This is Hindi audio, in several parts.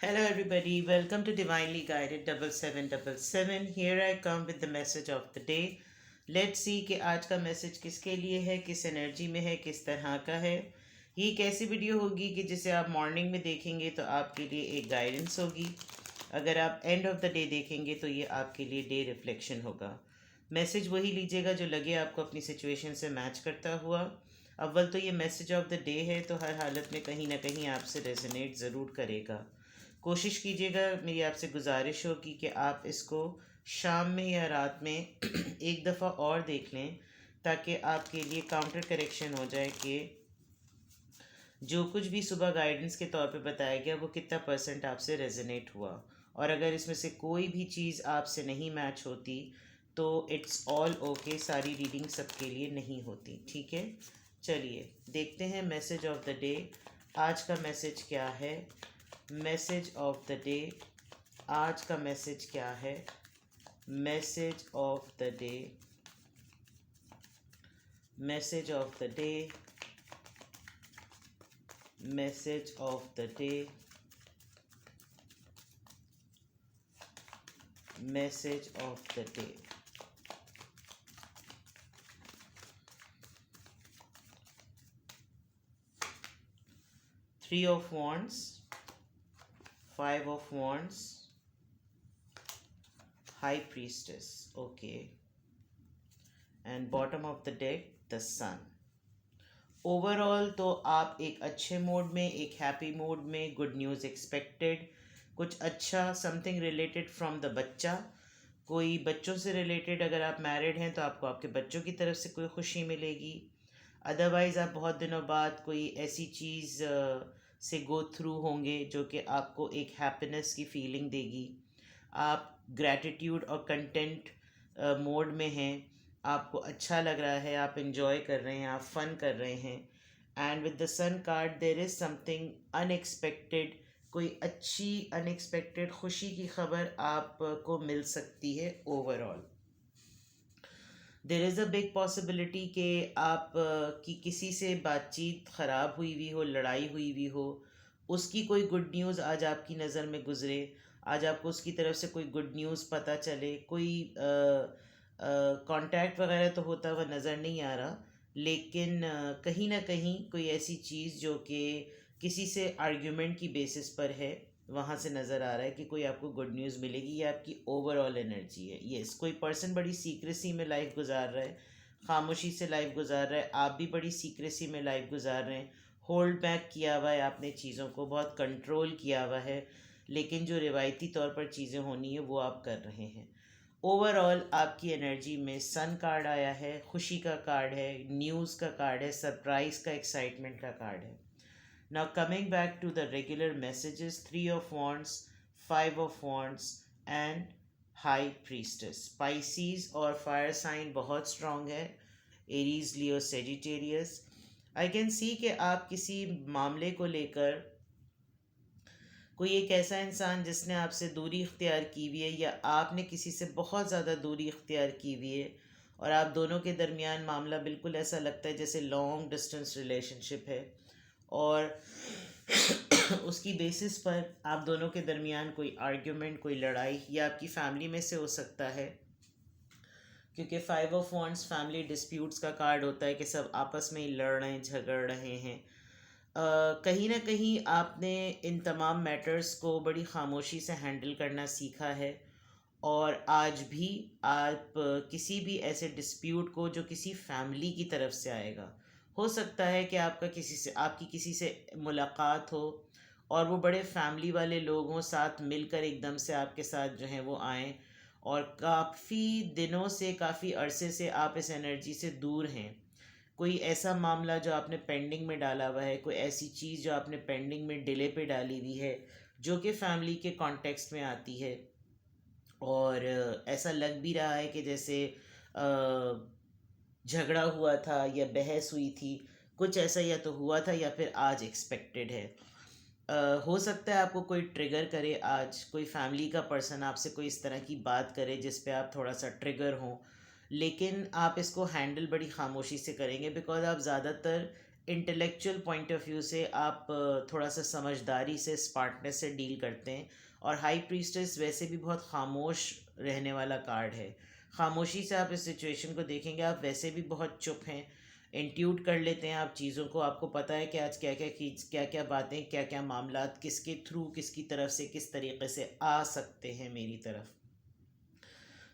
Hello, everybody. Welcome to Divinely Guided 7777. Here I come with the message of the day. Let's see कि आज का मैसेज किसके लिए है, किस एनर्जी में है, किस तरह का है। ये एक ऐसी वीडियो होगी कि जिसे आप मॉर्निंग में देखेंगे तो आपके लिए एक गाइडेंस होगी। अगर आप एंड ऑफ द डे देखेंगे तो ये आपके लिए डे रिफ्लेक्शन होगा। मैसेज वही लीजिएगा जो लगे आपको अपनी सिचुएशन से मैच करता हुआ। अव्वल तो ये मैसेज ऑफ द डे है, तो हर हालत में कहीं ना कहीं आपसे रेजोनेट ज़रूर करेगा। कोशिश कीजिएगा, मेरी आपसे गुजारिश होगी कि आप इसको शाम में या रात में एक दफ़ा और देख लें, ताकि आपके लिए काउंटर करेक्शन हो जाए कि जो कुछ भी सुबह गाइडेंस के तौर पे बताया गया वो कितना परसेंट आपसे रेजोनेट हुआ। और अगर इसमें से कोई भी चीज़ आपसे नहीं मैच होती तो इट्स ऑल ओके, सारी रीडिंग सबके लिए नहीं होती। ठीक है, चलिए देखते हैं मैसेज ऑफ द डे। आज का मैसेज क्या है? Message of the day. आज का मैसेज क्या है? Message of the day. Message of the day. Message of the day. Message of the day. Three of wands, five of wands, high priestess, okay, and bottom of the deck the sun. Overall तो आप एक अच्छे मूड में, एक हैप्पी मूड में, गुड न्यूज़ एक्सपेक्टेड, कुछ अच्छा, समथिंग रिलेटेड फ्रॉम द बच्चा, कोई बच्चों से रिलेटेड। अगर आप मैरिड हैं तो आपको आपके बच्चों की तरफ से कोई खुशी मिलेगी। अदरवाइज़ आप बहुत दिनों बाद कोई ऐसी चीज़ से गो थ्रू होंगे जो कि आपको एक हैप्पीनेस की फीलिंग देगी। आप ग्रैटिट्यूड और कंटेंट मोड में हैं, आपको अच्छा लग रहा है, आप इंजॉय कर रहे हैं, आप फन कर रहे हैं। And with the sun card there is something unexpected, कोई अच्छी अनएक्सपेक्टेड खुशी की खबर आपको मिल सकती है। Overall there is a big possibility कि आप की किसी से बातचीत ख़राब हुई हुई हो, लड़ाई हुई हुई हो, उसकी कोई गुड न्यूज़ आज आपकी नज़र में गुज़रे। आज आपको उसकी तरफ से कोई गुड न्यूज़ पता चले। कोई कांटेक्ट वगैरह तो होता हुआ नज़र नहीं आ रहा, लेकिन कहीं ना कहीं कोई ऐसी चीज़ जो कि किसी से आर्ग्यूमेंट की बेसिस पर है, वहाँ से नज़र आ रहा है कि कोई आपको गुड न्यूज़ मिलेगी। ये आपकी ओवरऑल एनर्जी है। यस, कोई पर्सन बड़ी सीक्रेसी में लाइफ गुजार रहा है, खामोशी से लाइफ गुजार रहा है। आप भी बड़ी सीक्रेसी में लाइफ गुजार रहे हैं। होल्ड बैक किया हुआ है आपने चीज़ों को, बहुत कंट्रोल किया हुआ है, लेकिन जो रिवायती तौर पर चीज़ें होनी है वो आप कर रहे हैं। ओवरऑल आपकी एनर्जी में सन कार्ड आया है, खुशी का कार्ड है, न्यूज़ का कार्ड है, सरप्राइज़ का, एक्साइटमेंट का कार्ड है। Now coming back to the regular messages, three of wands, five of wands and high priestess. Pisces और fire sign बहुत strong है, Aries, Leo, Sagittarius. I can see कि आप किसी मामले को लेकर, कोई एक ऐसा इंसान जिसने आपसे दूरी इख्तियार की हुई है या आपने किसी से बहुत ज़्यादा दूरी इख्तियार की हुई है, और आप दोनों के दरमियान मामला बिल्कुल ऐसा लगता है जैसे लॉन्ग डिस्टेंस रिलेशनशिप है। और उसकी बेसिस पर आप दोनों के दरमियान कोई आर्ग्यूमेंट, कोई लड़ाई, या आपकी फैमिली में से हो सकता है, क्योंकि five of wands family disputes का कार्ड होता है कि सब आपस में ही लड़ रहे हैं, झगड़ रहे हैं। कहीं ना कहीं आपने इन तमाम मैटर्स को बड़ी खामोशी से हैंडल करना सीखा है, और आज भी आप किसी भी ऐसे डिस्प्यूट को जो किसी फैमिली की तरफ से आएगा, हो सकता है कि आपकी किसी से मुलाकात हो और वो बड़े फैमिली वाले लोग हों, साथ मिलकर एकदम से आपके साथ जो हैं वो आएँ, और काफ़ी दिनों से, काफ़ी अरसे से आप इस एनर्जी से दूर हैं। कोई ऐसा मामला जो आपने पेंडिंग में डाला हुआ है, कोई ऐसी चीज़ जो आपने पेंडिंग में डिले पे डाली हुई है, जो कि फैमिली के कॉन्टेक्स्ट में आती है। और ऐसा लग भी रहा है कि जैसे झगड़ा हुआ था या बहस हुई थी, कुछ ऐसा या तो हुआ था या फिर आज एक्सपेक्टेड है। हो सकता है आपको कोई ट्रिगर करे, आज कोई फैमिली का पर्सन आपसे कोई इस तरह की बात करे जिस पे आप थोड़ा सा ट्रिगर हों, लेकिन आप इसको हैंडल बड़ी खामोशी से करेंगे, बिकॉज आप ज़्यादातर इंटेलेक्चुअल पॉइंट ऑफ व्यू से आप थोड़ा सा समझदारी से, स्मार्टनेस से डील करते हैं। और हाई प्रीस्टेस वैसे भी बहुत खामोश रहने वाला कार्ड है। खामोशी से आप इस सिचुएशन को देखेंगे, आप वैसे भी बहुत चुप हैं, इंट्यूट कर लेते हैं आप चीज़ों को, आपको पता है कि आज क्या क्या बातें, क्या क्या मामला किसके थ्रू, किसकी तरफ से, किस तरीके से आ सकते हैं मेरी तरफ।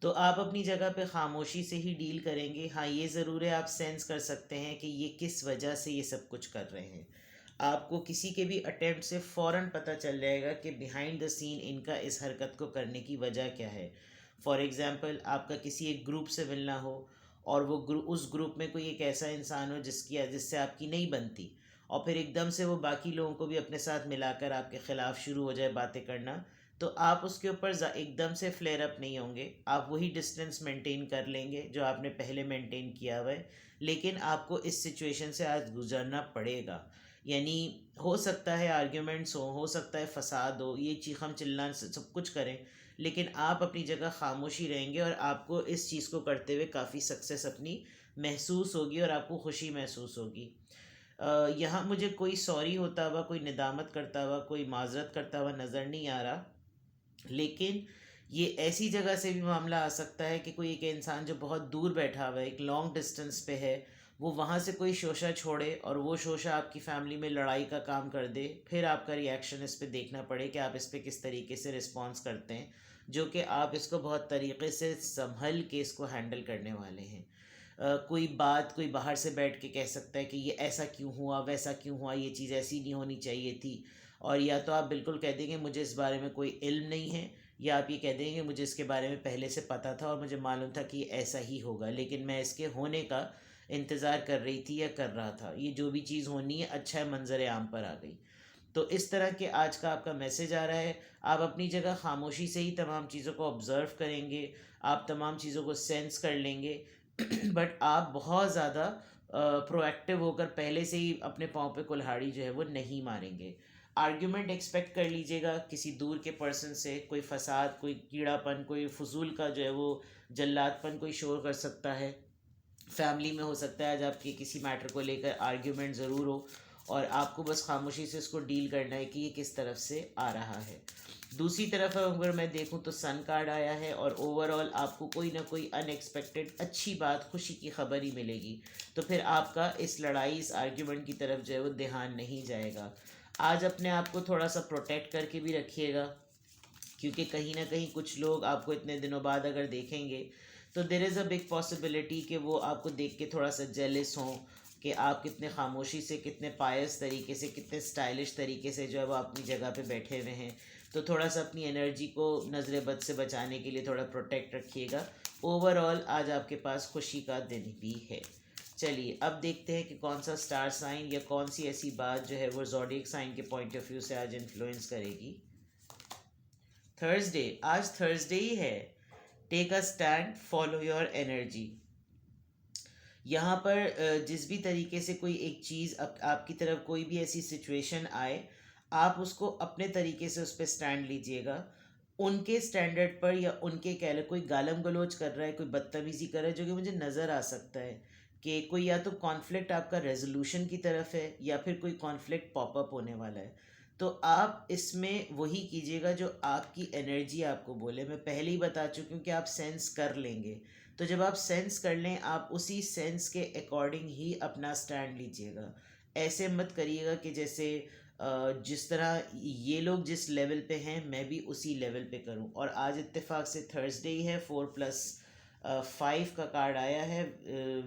तो आप अपनी जगह पे खामोशी से ही डील करेंगे। हाँ, ये ज़रूर है, आप सेंस कर सकते हैं कि ये किस वजह से ये सब कुछ कर रहे हैं। आपको किसी के भी अटेम्प्ट से फ़ौरन पता चल जाएगा कि बिहाइंड द सीन इनका इस हरकत को करने की वजह क्या है। फॉर एग्ज़ाम्पल, आपका किसी एक ग्रुप से मिलना हो और वो उस ग्रुप में कोई एक ऐसा इंसान हो जिससे आपकी नहीं बनती, और फिर एकदम से वो बाकी लोगों को भी अपने साथ मिलाकर आपके ख़िलाफ़ शुरू हो जाए बातें करना, तो आप उसके ऊपर एकदम से फ्लेयर अप नहीं होंगे। आप वही डिस्टेंस मेंटेन कर लेंगे जो आपने पहले मेंटेन किया हुआ है। लेकिन आपको इस सिचुएशन से आज गुजरना पड़ेगा। यानी हो सकता है आर्ग्यूमेंट्स हो सकता है फसाद हो, ये चीखम चिल्लाना सब कुछ करें, लेकिन आप अपनी जगह खामोशी रहेंगे और आपको इस चीज़ को करते हुए काफ़ी सक्सेस अपनी महसूस होगी और आपको खुशी महसूस होगी। यहाँ मुझे कोई सॉरी होता हुआ, कोई निदामत करता हुआ, कोई माजरत करता हुआ नज़र नहीं आ रहा। लेकिन ये ऐसी जगह से भी मामला आ सकता है कि कोई एक इंसान जो बहुत दूर बैठा हुआ है, एक लॉन्ग डिस्टेंस पे है, वो वहाँ से कोई शोशा छोड़े और वो शोशा आपकी फैमिली में लड़ाई का काम कर दे। फिर आपका रिएक्शन इस पे देखना पड़े कि आप इस पे किस तरीके से रिस्पॉन्स करते हैं, जो कि आप इसको बहुत तरीके से संभल के इसको हैंडल करने वाले हैं। कोई बात कोई बाहर से बैठ के कह सकता है कि ये ऐसा क्यों हुआ, वैसा क्यों हुआ, ये चीज़ ऐसी नहीं होनी चाहिए थी। और या तो आप बिल्कुल कह देंगे मुझे इस बारे में कोई इल्म नहीं है, या आप ये कह देंगे मुझे इसके बारे में पहले से पता था और मुझे मालूम था कि ये ऐसा ही होगा, लेकिन मैं इसके होने का इंतज़ार कर रही थी या कर रहा था। ये जो भी चीज़ होनी है, अच्छा है, मंजर आम पर आ गई। तो इस तरह के आज का आपका मैसेज आ रहा है। आप अपनी जगह खामोशी से ही तमाम चीज़ों को ऑब्ज़र्व करेंगे, आप तमाम चीज़ों को सेंस कर लेंगे बट आप बहुत ज़्यादा प्रोएक्टिव होकर पहले से ही अपने पाँव पे कुल्हाड़ी जो है वो नहीं मारेंगे। आर्ग्यूमेंट एक्सपेक्ट कर लीजिएगा किसी दूर के पर्सन से, कोई फसाद, कोई कीड़ापन, कोई फजूल का जो है वो जल्लादपन कोई शोर कर सकता है। फैमिली में हो सकता है आज आपके किसी मैटर को लेकर आर्ग्यूमेंट ज़रूर हो, और आपको बस खामोशी से इसको डील करना है कि ये किस तरफ से आ रहा है। दूसरी तरफ अगर मैं देखूं तो सन कार्ड आया है, और ओवरऑल आपको कोई ना कोई अनएक्सपेक्टेड अच्छी बात, खुशी की खबर ही मिलेगी। तो फिर आपका इस लड़ाई, इस आर्ग्यूमेंट की तरफ जो है वो ध्यान नहीं जाएगा। आज अपने आप को थोड़ा सा प्रोटेक्ट करके भी रखिएगा, क्योंकि कहीं ना कहीं कुछ लोग आपको इतने दिनों बाद अगर देखेंगे तो there is a big possibility कि वो आपको देख के थोड़ा सा जेलिस हों कि आप कितने खामोशी से, कितने पायस तरीके से, कितने स्टाइलिश तरीके से जो है वो अपनी जगह पे बैठे हुए हैं। तो थोड़ा सा अपनी एनर्जी को नज़र बद से बचाने के लिए थोड़ा प्रोटेक्ट रखिएगा। ओवरऑल आज आपके पास खुशी का दिन भी है। चलिए अब देखते हैं कि कौन सा स्टार साइन या कौन सी ऐसी बात जो है वो ज़ोडिएक साइन के पॉइंट ऑफ व्यू से आज इन्फ्लुएंस करेगी। थर्सडे, आज थर्सडे ही है। Take a stand, follow your energy. यहाँ पर जिस भी तरीके से कोई एक चीज़ आपकी तरफ, कोई भी ऐसी सिचुएशन आए, आप उसको अपने तरीके से उस पर स्टैंड लीजिएगा। उनके स्टैंडर्ड पर, या उनके कह लो कोई गालम गलोच कर रहा है, कोई बदतमीज़ी कर रहा है, जो कि मुझे नज़र आ सकता है कि कोई या तो कॉन्फ्लिक्ट आपका रेजोल्यूशन की तरफ है, या फिर कोई कॉन्फ्लिक्ट पॉपअप होने वाला है। तो आप इसमें वही कीजिएगा जो आपकी एनर्जी आपको बोले। मैं पहले ही बता चुकी हूँ कि आप सेंस कर लेंगे। तो जब आप सेंस कर लें, आप उसी सेंस के अकॉर्डिंग ही अपना स्टैंड लीजिएगा। ऐसे मत करिएगा कि जैसे जिस तरह ये लोग जिस लेवल पे हैं मैं भी उसी लेवल पे करूं। और आज इत्तेफाक से थर्सडे ही है, 4+5 का कार्ड आया है।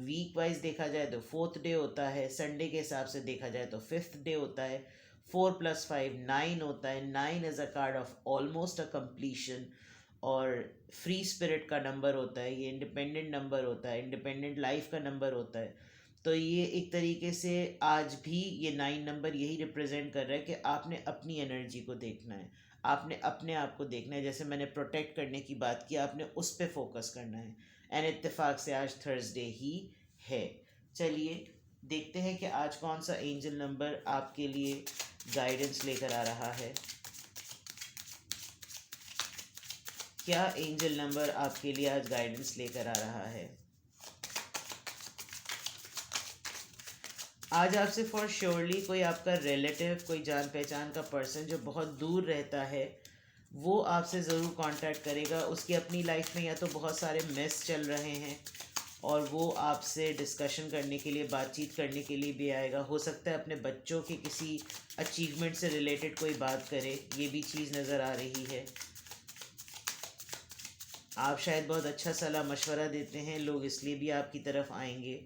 वीक वाइज देखा जाए तो फोर्थ डे होता है, संडे के हिसाब से देखा जाए तो फिफ्थ डे होता है। 4+5 9 होता है। 9 is a card of almost a completion, और फ्री स्पिरिट का नंबर होता है, ये इंडिपेंडेंट नंबर होता है, इंडिपेंडेंट लाइफ का नंबर होता है। तो ये एक तरीके से आज भी ये 9 नंबर यही रिप्रेजेंट कर रहा है कि आपने अपनी एनर्जी को देखना है, आपने अपने आप को देखना है। जैसे मैंने प्रोटेक्ट करने की बात की, आपने उस पर फोकस करना है। एंड इत्तेफाक से आज थर्सडे ही है। चलिए देखते हैं कि आज कौन सा एंजल नंबर आपके लिए गाइडेंस लेकर आ रहा है। क्या एंजल नंबर आपके लिए आज गाइडेंस लेकर आ रहा है। आज आपसे फॉर श्योरली कोई आपका रिलेटिव, कोई जान पहचान का पर्सन जो बहुत दूर रहता है, वो आपसे ज़रूर कांटेक्ट करेगा। उसकी अपनी लाइफ में या तो बहुत सारे मेस चल रहे हैं और वो आपसे डिस्कशन करने के लिए, बातचीत करने के लिए भी आएगा। हो सकता है अपने बच्चों के किसी अचीवमेंट से रिलेटेड कोई बात करे, ये भी चीज़ नज़र आ रही है। आप शायद बहुत अच्छा सलाह मशवरा देते हैं, लोग इसलिए भी आपकी तरफ आएंगे,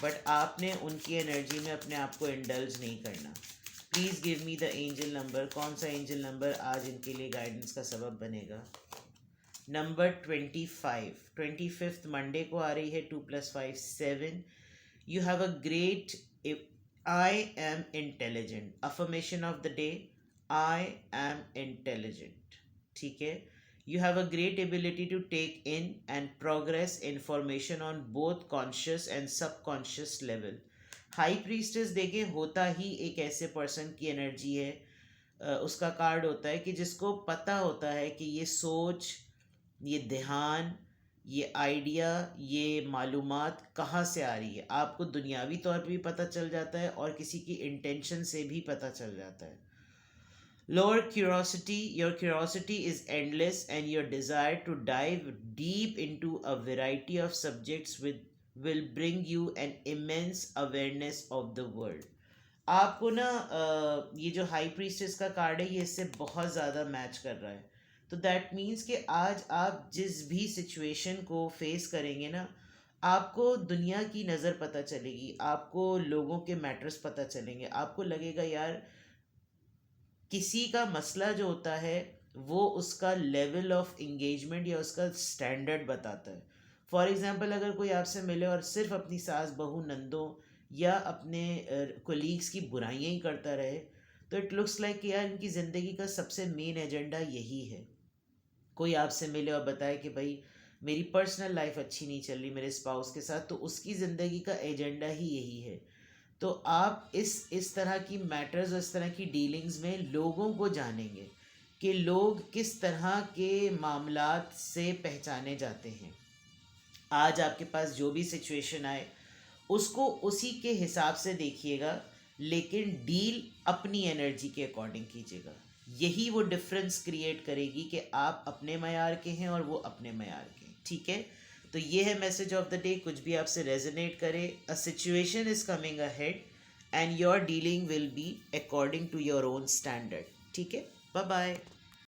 बट आपने उनकी एनर्जी में अपने आप को इंडल्ज नहीं करना। Please give me the angel number. कौन सा एंजल नंबर आज इनके लिए गाइडेंस का सबब बनेगा? नंबर 25, 25th मंडे को आ रही है। 2 + 5 7। You have a great, I am intelligent. Affirmation of the day, I am intelligent. ठीक है। You have a great ability to take in and progress information on both conscious and subconscious level. High priestess देखे होता ही एक ऐसे पर्सन की एनर्जी है, उसका कार्ड होता है कि जिसको पता होता है कि ये सोच, ये ध्यान, ये आइडिया, ये मालूमात कहाँ से आ रही है। आपको दुनियावी तौर पे भी पता चल जाता है और किसी की इंटेंशन से भी पता चल जाता है। Lower curiosity, your curiosity is endless and your desire to dive deep into a variety of subjects will bring you an immense awareness of the world. आपको ना ये जो हाई प्रीस्टेस का कार्ड है ये इससे बहुत ज़्यादा मैच कर रहा है। तो दैट मीन्स कि आज आप जिस भी सिचुएशन को फेस करेंगे ना, आपको दुनिया की नज़र पता चलेगी, आपको लोगों के मैटर्स पता चलेंगे। आपको लगेगा यार किसी का मसला जो होता है वो उसका लेवल ऑफ इंगेजमेंट या उसका स्टैंडर्ड बताता है। फॉर एग्ज़ाम्पल अगर कोई आपसे मिले और सिर्फ अपनी सास बहू नंदों या अपने कोलीग्स की बुराइयां ही करता रहे, तो इट लुक्स लाइक कि यार इनकी ज़िंदगी का सबसे मेन एजेंडा यही है। कोई आपसे मिले और बताए कि भाई मेरी पर्सनल लाइफ अच्छी नहीं चल रही मेरे स्पाउस के साथ, तो उसकी ज़िंदगी का एजेंडा ही यही है। तो आप इस तरह की मैटर्स और इस तरह की डीलिंग्स में लोगों को जानेंगे कि लोग किस तरह के मामलात से पहचाने जाते हैं। आज आपके पास जो भी सिचुएशन आए उसको उसी के हिसाब से देखिएगा, लेकिन डील अपनी एनर्जी के अकॉर्डिंग कीजिएगा। यही वो डिफरेंस क्रिएट करेगी कि आप अपने मयार के हैं और वो अपने मयार के हैं। ठीक है। तो ये है मैसेज ऑफ द डे। कुछ भी आपसे रेजोनेट करे, a situation is coming ahead and your dealing will be according to your own standard. ठीक है। Bye bye.